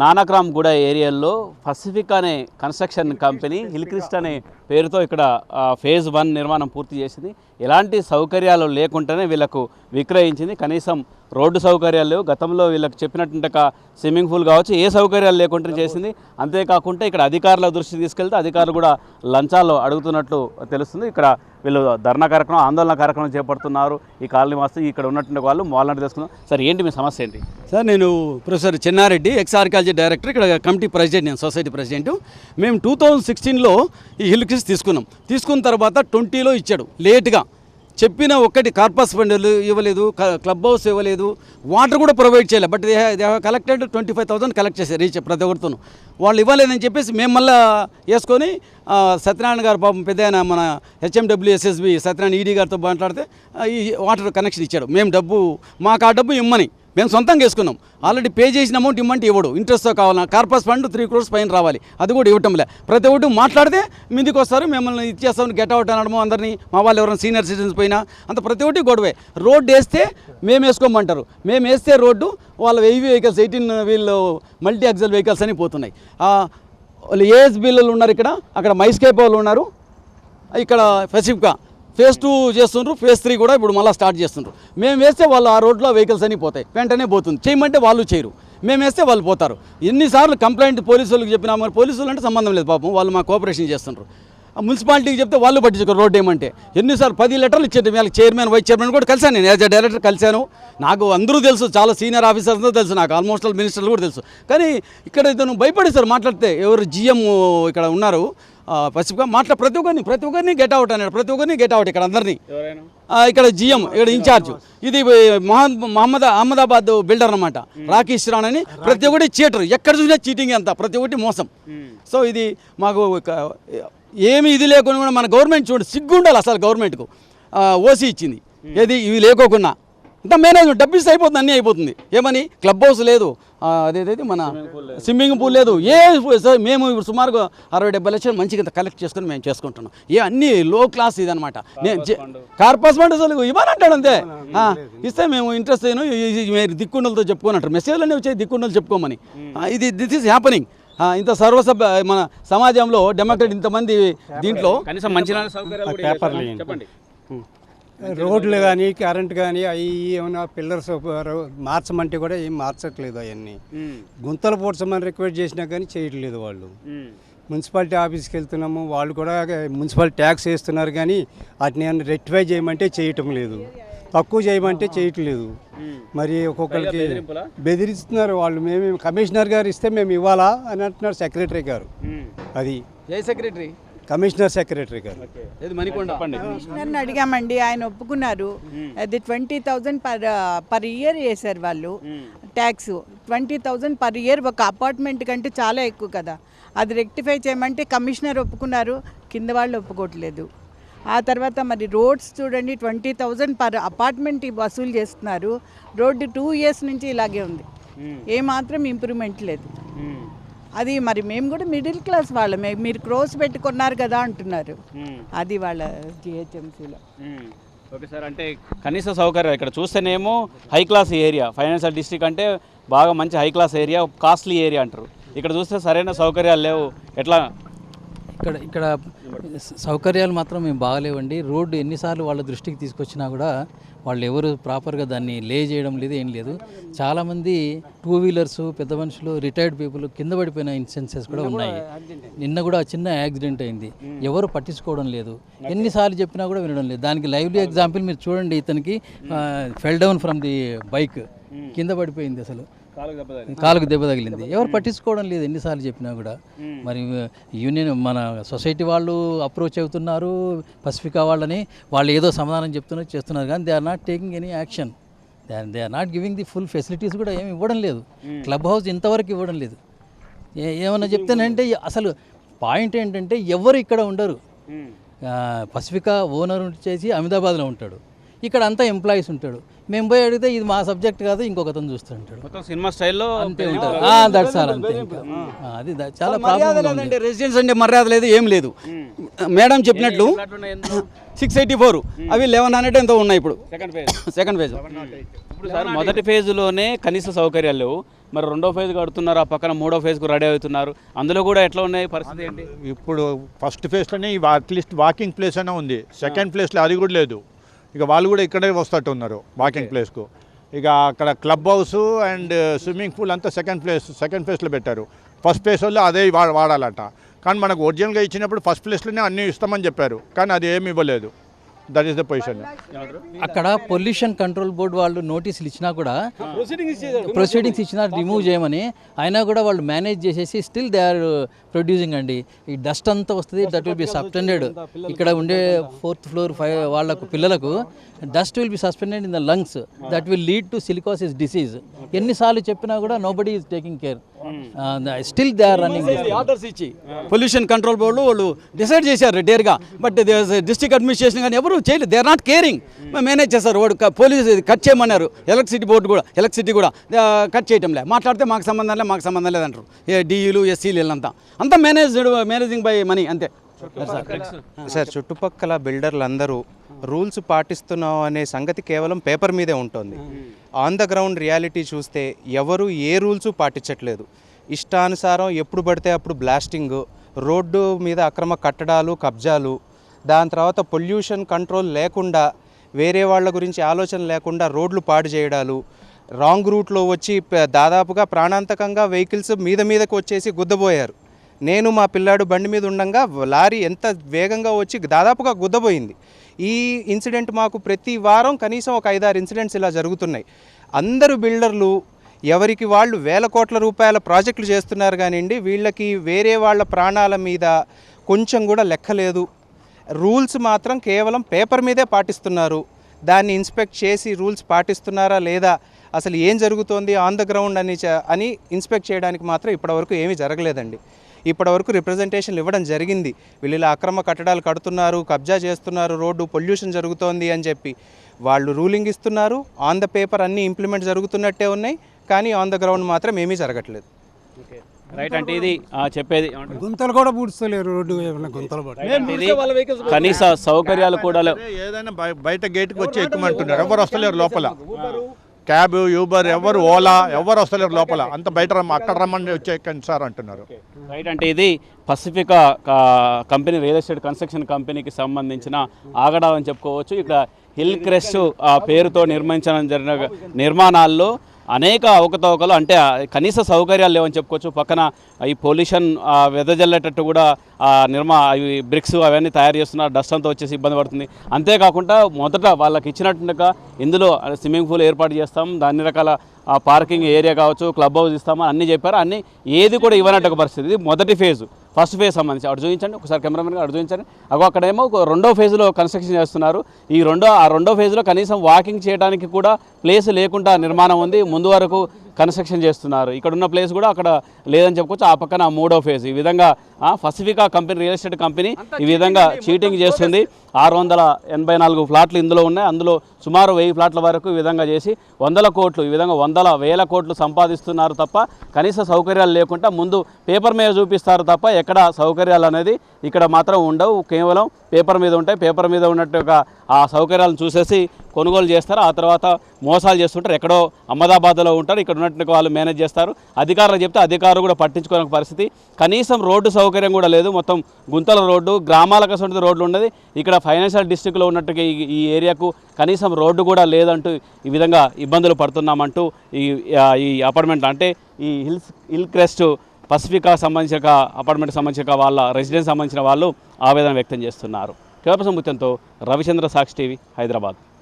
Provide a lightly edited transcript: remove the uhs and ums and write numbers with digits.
నానక్రామ్గూడ ఏరియాలో పసిఫిక్ అనే construction company హిల్క్రిస్ట్ అనే పేరుతో ఇక్కడ ఫేజ్ 1 నిర్మాణం పూర్తి చేసింది. ఎలాంటి సౌకర్యాలు లేకుండానే వీళ్ళకు విక్రయించింది. కనీసం రోడ్డు సౌకర్యాలు లేవు. గతంలో వీళ్ళకి చెప్పినట్టు స్విమ్మింగ్ పూల్ కావచ్చు, ఏ సౌకర్యాలు లేకుండా చేసింది. అంతేకాకుండా ఇక్కడ అధికారుల దృష్టి తీసుకెళ్తే అధికారులు కూడా లంచాలు అడుగుతున్నట్లు తెలుస్తుంది. ఇక్కడ వీళ్ళు ధర్నా కార్యక్రమం, ఆందోళన కార్యక్రమం చేపడుతున్నారు. ఈ కాలనీ వాస్తు ఇక్కడ ఉన్నటువంటి వాళ్ళు మాల్నాడు తెలుసుకుందాం. సార్, ఏంటి మీ సమస్య ఏంటి? సార్, నేను professor Chennareddy, ex archaeology director, ఇక్కడ కమిటీ ప్రెసిడెంట్, నేను సొసైటీ ప్రెసిడెంట్. మేము 2016లో ఈ హిల్క్రిస్ట్ తీసుకున్న తర్వాత 20లో ఇచ్చాడు. లేట్గా చెప్పిన ఒక్కటి కార్పస్ ఫండ్లు ఇవ్వలేదు, క్లబ్ హౌస్ ఇవ్వలేదు, వాటర్ కూడా ప్రొవైడ్ చేయలేదు. But they have collected 25,000 collect చేశారు రీచ్ ప్రతి ఒక్కరితోనూ. వాళ్ళు ఇవ్వలేదని చెప్పేసి మేము మళ్ళీ వేసుకొని సత్యనారాయణ గారు పాపం పెద్ద ఆయన మన HMWSSB సత్యనారాయణ ఈడీ గారితో మాట్లాడితే ఈ వాటర్ కనెక్షన్ ఇచ్చాడు. మేము మాకు ఆ డబ్బు ఇమ్మని మేము సొంతంగా వేసుకున్నాం. ఆల్రెడీ పే చేసిన అమౌంట్ ఇమ్మంటే ఇవ్వడు, ఇంట్రెస్ట్తో కావాలన్నా. కార్పస్ ఫండ్ 3 crores పైన రావాలి, అది కూడా ఇవ్వటంలే. ప్రతి ఒక్కటి మాట్లాడితే మీదికి వస్తారు, మిమ్మల్ని ఇచ్చేస్తామని గెట్ అవుట్ అనడము, అందరినీ మా వాళ్ళు ఎవరైనా సీనియర్ సిటిజన్స్ పోయినా అంత ప్రతి ఒక్కటి గొడవే. రోడ్డు వేస్తే మేము వేసుకోమంటారు, మేము వేస్తే రోడ్డు వాళ్ళ హెవీ వెహికల్స్ 18 వీళ్ళు మల్టీ ఎక్సెల్ వెహికల్స్ అని పోతున్నాయి. వాళ్ళు ASBలు ఉన్నారు, అక్కడ మైస్కేప్ వాళ్ళు ఉన్నారు, ఇక్కడ పసిఫికా ఫేజ్ 2 చేస్తుండ్రు, ఫేజ్ 3 కూడా ఇప్పుడు మళ్ళీ స్టార్ట్ చేస్తుండ్రు. మేము వేస్తే వాళ్ళు ఆ రోడ్లో వెహికల్స్ అన్నీ పోతాయి, వెంటనే పోతుంది. చేయమంటే వాళ్ళు చేయరు, మేము వేస్తే వాళ్ళు పోతారు. ఎన్నిసార్లు కంప్లైంట్ పోలీసులకు చెప్పినా, మరి పోలీసులు అంటే సంబంధం లేదు పాపం, వాళ్ళు మా కోఆపరేషన్ చేస్తుండ్రు. మున్సిపాలిటీకి చెప్తే వాళ్ళు పట్టించుకోరు రోడ్డు ఏమంటే. ఎన్నిసార్లు 10 లెటర్లు ఇచ్చేది, వాళ్ళకి చైర్మన్, వైస్ చైర్మన్ కూడా కలిసాను నేను, యాజ్ అ డైరెక్టర్ కలిశాను. నాకు అందరూ తెలుసు, చాలా సీనియర్ ఆఫీసర్స్తో తెలుసు, నాకు ఆల్మోస్ట్ ఆల్ మినిస్టర్లు కూడా తెలుసు. కానీ ఇక్కడ ఇతను భయపడేస్తారు మాట్లాడితే. ఎవరు GM ఇక్కడ ఉన్నారు పసిఫికా, ప్రతి ఒక్కరిని గెట్ అవుట్ అన్నాడు, ప్రతి ఒక్కరిని గెట్ అవుట్. ఇక్కడ అందరినీ, ఇక్కడ GM, ఇక్కడ ఇన్ఛార్జ్, ఇది అహ్మదాబాద్ బిల్డర్ అనమాట, రాకేష్ రాణ్ అని. ప్రతి ఒక్కటి చీటర్, ఎక్కడ చూసినా చీటింగ్ అంతా, ప్రతి ఒక్కటి మోసం. సో ఇది మాకు ఏమి ఇది లేకుండా కూడా మన గవర్నమెంట్ చూడండి, సిగ్గు ఉండాలి అసలు గవర్నమెంట్కు. OC ఇచ్చింది, ఏది ఇవి లేకోకుండా అంతా మేనేజ్మెంట్ డబ్బిస్తే అయిపోతుంది, అన్నీ అయిపోతుంది. ఏమని క్లబ్ హౌస్ లేదు, అదేదైతే మన స్విమ్మింగ్ పూల్ లేదు. మేము ఇప్పుడు సుమారుగా 60-70 లక్షలు మంచిగా కలెక్ట్ చేసుకొని మేము చేసుకుంటున్నాం. అన్నీ లో క్లాస్ ఇదనమాట. కార్పస్ ఫండ్ అసలు ఇవ్వనంటాడు అంతే. ఇస్తే మేము ఇంట్రెస్ట్ అయినా మీరు దిక్కుండలతో చెప్పుకొని అంటారు, మెసేజ్లు అనేవి వచ్చాయి దిక్కుండలు చెప్పుకోమని. This is happening. ఇంత సర్వసభ్య మన సమాజంలో డెమోక్రట్ ఇంతమంది దీంట్లో కనీసం మంచి చెప్పండి. రోడ్లు కానీ కరెంట్ కానీ అవి ఏమైనా పిల్లర్స్ మార్చమంటే కూడా ఏం మార్చట్లేదు. అవన్నీ గుంతలు పూడ్చమని రిక్వెస్ట్ చేసినా కానీ చేయట్లేదు వాళ్ళు. మున్సిపాలిటీ ఆఫీస్కి వెళ్తున్నాము, వాళ్ళు కూడా మున్సిపాలిటీ ట్యాక్స్ వేస్తున్నారు, కానీ వాటిని ఏమైనా రెక్టిఫై చేయమంటే చేయటం లేదు, తక్కువ చేయమంటే చేయట్లేదు. మరి ఒక్కొక్కరికి బెదిరిస్తున్నారు వాళ్ళు. మేము కమిషనర్ గారు ఇస్తే మేము ఇవ్వాలా అని అంటున్నారు సెక్రటరీ గారు. అది ఏ సెక్రటరీ? కమిషనర్ సెక్రటరీ గారు. కమిషనర్ని అడిగామండి, ఆయన ఒప్పుకున్నారు. అది 20,000 పర్ ఇయర్ వేశారు వాళ్ళు ట్యాక్స్. 20,000 పర్ ఇయర్ ఒక అపార్ట్మెంట్ కంటే చాలా ఎక్కువ కదా. అది రెక్టిఫై చేయమంటే కమిషనర్ ఒప్పుకున్నారు, కింద వాళ్ళు ఒప్పుకోవట్లేదు. ఆ తర్వాత మరి రోడ్స్ చూడండి, 20,000 పర్ అపార్ట్మెంట్ వసూలు చేస్తున్నారు. రోడ్డు 2 years నుంచి ఇలాగే ఉంది, ఏమాత్రం ఇంప్రూవ్మెంట్ లేదు. అది మరి మేము కూడా మిడిల్ క్లాస్ వాళ్ళమే, మీరు క్రోస్ పెట్టుకున్నారు కదా అంటున్నారు. అది వాళ్ళ GHMCలో. ఓకే సార్, అంటే కనీస సౌకర్యం ఇక్కడ చూస్తేనేమో high class area, financial district అంటే బాగా మంచి high class area, costly area అంటారు. ఇక్కడ చూస్తే సరైన సౌకర్యాలు లేవు. ఎట్లా? ఇక్కడ సౌకర్యాలు మాత్రం మేము బాగలేవండి. రోడ్డు ఎన్నిసార్లు వాళ్ళ దృష్టికి తీసుకొచ్చినా కూడా వాళ్ళు ఎవరు ప్రాపర్గా దాన్ని లే చేయడం లేదు, ఏం లేదు. చాలామంది 2 వీలర్స్, పెద్ద మనుషులు, రిటైర్డ్ పీపుల్ కింద పడిపోయిన ఇన్సిడెన్సెస్ కూడా ఉన్నాయి. నిన్న కూడా చిన్న యాక్సిడెంట్ అయింది, ఎవరు పట్టించుకోవడం లేదు. ఎన్నిసార్లు చెప్పినా కూడా వినడం లేదు. దానికి లైవ్లీ ఎగ్జాంపుల్ మీరు చూడండి, ఇతనికి fell down from the bike, కింద పడిపోయింది, అసలు కాలుకు దెబ్బ తగిలింది. ఎవరు పట్టించుకోవడం లేదు ఎన్నిసార్లు చెప్పినా కూడా. మరి యూనియన్ మన సొసైటీ వాళ్ళు అప్రోచ్ అవుతున్నారు పసిఫికా వాళ్ళని, వాళ్ళు ఏదో సమాధానం చేస్తున్నారు, కానీ they are not taking any action. They are not giving the full facilities కూడా ఏమి ఇవ్వడం లేదు. క్లబ్ హౌస్ ఇంతవరకు ఇవ్వడం లేదు. ఏమన్నా చెప్తానంటే అసలు పాయింట్ ఏంటంటే ఎవరు ఇక్కడ ఉండరు. పసిఫికా ఓనర్ చేసి అహ్మదాబాద్లో ఉంటాడు, ఇక్కడ అంతా ఎంప్లాయీస్ ఉంటాడు. మేము పోయి అడిగితే ఇది మా సబ్జెక్ట్ కాదు, ఇంకొకతను చూస్తుంటాడు, సినిమా స్టైల్లో అంతే ఉంటారు. దట్స్ ఆల్, అంతే. అది చాలా ప్రాబ్లం. రెసిడెన్స్ అంటే మర్యాద లేదు, ఏం లేదు. మేడం చెప్పినట్లు 684 అవి 1100 ఎంతో ఉన్నాయి ఇప్పుడు. సెకండ్ ఫేజ్ ఇప్పుడు సార్ మొదటి ఫేజ్లోనే కనీస సౌకర్యాలు లేవు, మరి రెండో ఫేజ్ కడుతున్నారు, ఆ పక్కన మూడో ఫేజ్కు రెడీ అవుతున్నారు. అందులో కూడా ఎట్లా ఉన్నాయి పరిస్థితి ఏంటి? ఇప్పుడు ఫస్ట్ ఫేజ్లోనే అట్లీస్ట్ వాకింగ్ ప్లేస్ అయినా ఉంది, సెకండ్ ప్లేస్లో అది కూడా లేదు. ఇక వాళ్ళు కూడా ఇక్కడే వస్తట్టు ఉన్నారు వాకింగ్ ప్లేస్కు. ఇక అక్కడ club house and swimming pool అంతా సెకండ్ ఫేజ్లో పెట్టారు. ఫస్ట్ ఫేజ్ వాళ్ళు అదే వాడాలట. కానీ మనకు ఒరిజినల్గా ఇచ్చినప్పుడు ఫస్ట్ ప్లేస్లోనే అన్నీ ఇస్తామని చెప్పారు, కానీ అది ఏమి ఇవ్వలేదు. That is the position. అక్కడ పొల్యూషన్ కంట్రోల్ బోర్డు వాళ్ళు నోటీసులు ఇచ్చినా కూడా ప్రొసీడింగ్స్ ఇచ్చినా రిమూవ్ చేయమని, అయినా కూడా వాళ్ళు మేనేజ్ చేసేసి స్టిల్ దే ఆర్ ప్రొడ్యూసింగ్ అండి. ఈ డస్ట్ అంతా వస్తుంది, దట్ విల్ బి సస్పెండెడ్. ఇక్కడ ఉండే 4th floor వాళ్ళకు పిల్లలకు dust will be suspended in the lungs, that will lead to silicosis disease. ఎన్నిసార్లు చెప్పినా కూడా nobody is taking care. Still they are running orders ఇచ్చి పొల్యూషన్ కంట్రోల్ బోర్డు వాళ్ళు decide చేశారు డేర్గా. బట్ డిస్ట్రిక్ట్ అడ్మినిస్ట్రేషన్ కానీ ఎవరు చేయలేదు. They are not caring. Manage చేస్తారు. వాడు పోలీసు కట్ చేయమన్నారు. ఎలక్ట్రిసిటీ కూడా కట్ చేయటం లే. మాట్లాడితే మాకు సంబంధం లేదంటారు. డిఈలు ఎస్సీలు వీళ్ళంతా అంతా మేనేజింగ్ బై మనీ అంతే. సార్ చుట్టుపక్కల బిల్డర్లు అందరూ రూల్స్ పాటిస్తున్నాం అనే సంగతి కేవలం పేపర్ మీదే ఉంటుంది. ఆన్ ద గ్రౌండ్ రియాలిటీ చూస్తే ఎవరు ఏ రూల్స్ పాటించట్లేదు. ఇష్టానుసారం ఎప్పుడు పడితే అప్పుడు బ్లాస్టింగ్, రోడ్డు మీద అక్రమ కట్టడాలు, కబ్జాలు, దాని తర్వాత పొల్యూషన్ కంట్రోల్ లేకుండా, వేరే వాళ్ళ గురించి ఆలోచన లేకుండా రోడ్లు పాడు చేయడాలు, రాంగ్ రూట్లో వచ్చి దాదాపుగా ప్రాణాంతకంగా వెహికల్స్ మీదకు వచ్చేసి గుద్దబోయారు. నేను మా పిల్లాడు బండి మీద ఉండగా లారీ ఎంత వేగంగా వచ్చి దాదాపుగా గుద్దబోయింది. ఈ ఇన్సిడెంట్ మాకు ప్రతి వారం కనీసం ఒక 5-6 ఇన్సిడెంట్స్ ఇలా జరుగుతున్నాయి. అందరూ బిల్డర్లు ఎవరికి వాళ్ళు వేల కోట్ల రూపాయల ప్రాజెక్టులు చేస్తున్నారు కానివ్వండి, వీళ్ళకి వేరే వాళ్ళ ప్రాణాల మీద కొంచెం కూడా లెక్కలేదు. రూల్స్ మాత్రం కేవలం పేపర్ మీదే పాటిస్తున్నారు. దాన్ని ఇన్స్పెక్ట్ చేసి రూల్స్ పాటిస్తున్నారా లేదా, అసలు ఏం జరుగుతోంది ఆన్ ద గ్రౌండ్ అని ఇన్స్పెక్ట్ చేయడానికి మాత్రం ఇప్పటివరకు ఏమీ జరగలేదండి. ఇప్పటివరకు రిప్రజెంటేషన్లు ఇవ్వడం జరిగింది. వీళ్ళు ఇలా అక్రమ కట్టడాలు కడుతున్నారు, కబ్జా చేస్తున్నారు, రోడ్డు పొల్యూషన్ జరుగుతోంది అని చెప్పి వాళ్ళు రూలింగ్ ఇస్తున్నారు. ఆన్ ద పేపర్ అన్నీ ఇంప్లిమెంట్ జరుగుతున్నట్టే ఉన్నాయి, కానీ ఆన్ ద గ్రౌండ్ మాత్రం ఏమీ జరగట్లేదు. రైట్. అంటే ఇది చెప్పేది గుంతలు కూడా పూడ్చలేరు. రోడ్డు గుంతలు కనీస సౌకర్యాలు కూడా లేవు. ఏదైనా బయట గేట్కి వచ్చి ఎక్కుమంటున్నారు, ఎవరు వస్తలేరు లోపల. క్యాబ్, యూబర్, ఎవరు ఓలా ఎవరు వస్తలేరు లోపల. అంత బయట అక్కడ రమ్మని వచ్చి ఎక్కండి సార్ అంటున్నారు. రైట్. అంటే ఇది పసిఫికా కంపెనీ, రియల్ ఎస్టేట్ కన్స్ట్రక్షన్ కంపెనీకి సంబంధించిన ఆగడా అని చెప్పుకోవచ్చు. ఇక్కడ హిల్ క్రెస్ట్ పేరుతో నిర్మించడం జరిగిన నిర్మాణాల్లో అనేక అవకతవకలు, అంటే కనీస సౌకర్యాలు లేవని చెప్పుకోవచ్చు. పక్కన ఈ పొల్యూషన్ వెదజల్లేటట్టు కూడా ఇవి బ్రిక్స్ అవన్నీ తయారు చేస్తున్నారు. డస్ట్ అంతా వచ్చేసి ఇబ్బంది పడుతుంది. అంతేకాకుండా మొదట వాళ్ళకి ఇచ్చినట్టుగా ఇందులో స్విమ్మింగ్ పూల్ ఏర్పాటు చేస్తాం, దాన్ని రకాల పార్కింగ్ ఏరియా కావచ్చు, క్లబ్ హౌస్ ఇస్తామని అన్నీ చెప్పారు. అన్నీ ఏది కూడా ఇవ్వనట్టు పరిస్థితి. ఇది మొదటి ఫేజు. ఫస్ట్ ఫేజ్ సంబంధించి అటు చూపించండి ఒకసారి, కెమెరామెన్ అటు చూపించండి. అక్కడేమో రెండో ఫేజ్లో కన్స్ట్రక్షన్ చేస్తున్నారు. రెండో ఫేజ్లో కనీసం వాకింగ్ చేయడానికి కూడా ప్లేస్ లేకుండా నిర్మాణం ఉంది. ముందు వరకు కన్స్ట్రక్షన్ చేస్తున్నారు. ఇక్కడ ఉన్న ప్లేస్ కూడా అక్కడ లేదని చెప్పుకోవచ్చు. ఆ పక్కన మూడో ఫేజ్. ఈ విధంగా పసిఫికా కంపెనీ, రియల్ ఎస్టేట్ కంపెనీ ఈ విధంగా చీటింగ్ చేస్తుంది. 684 ఫ్లాట్లు ఇందులో ఉన్నాయి. అందులో సుమారు 1000 ఫ్లాట్ల వరకు ఈ విధంగా చేసి 100 కోట్లు, ఈ విధంగా 100,000 కోట్లు సంపాదిస్తున్నారు తప్ప కనీస సౌకర్యాలు లేకుండా ముందు పేపర్ మీద చూపిస్తారు తప్ప ఎక్కడ సౌకర్యాలు అనేది ఇక్కడ మాత్రం ఉండవు. కేవలం పేపర్ మీద ఉంటాయి. పేపర్ మీద ఉన్నట్టుగా ఆ సౌకర్యాలను చూసేసి కొనుగోలు చేస్తారు. ఆ తర్వాత మోసాలు చేస్తుంటారు. ఎక్కడో అహ్మదాబాద్లో ఉంటారు, ఇక్కడ ఉన్నట్టుగా వాళ్ళు మేనేజ్ చేస్తారు. అధికారులు చెప్తే అధికారులు కూడా పట్టించుకోని పరిస్థితి. కనీసం రోడ్డు సౌకర్యం కూడా లేదు. మొత్తం గుంతల రోడ్డు, గ్రామాలకు సొంత రోడ్లు ఉన్నది. ఇక్కడ ఫైనాన్షియల్ డిస్ట్రిక్ట్లో ఉన్నట్టుగా ఈ ఏరియాకు కనీసం రోడ్డు కూడా లేదంటూ ఈ విధంగా ఇబ్బందులు పడుతున్నామంటూ ఈ అపార్ట్మెంట్, అంటే ఈ హిల్ క్రెస్ట్ పసిఫికా సంబంధించిన అపార్ట్మెంట్కి సంబంధించిన వాళ్ళ రెసిడెన్స్ సంబంధించిన వాళ్ళు ఆవేదన వ్యక్తం చేస్తున్నారు. కేవలం ముత్యంతో రవిచంద్ర, సాక్షి టీవీ, హైదరాబాద్.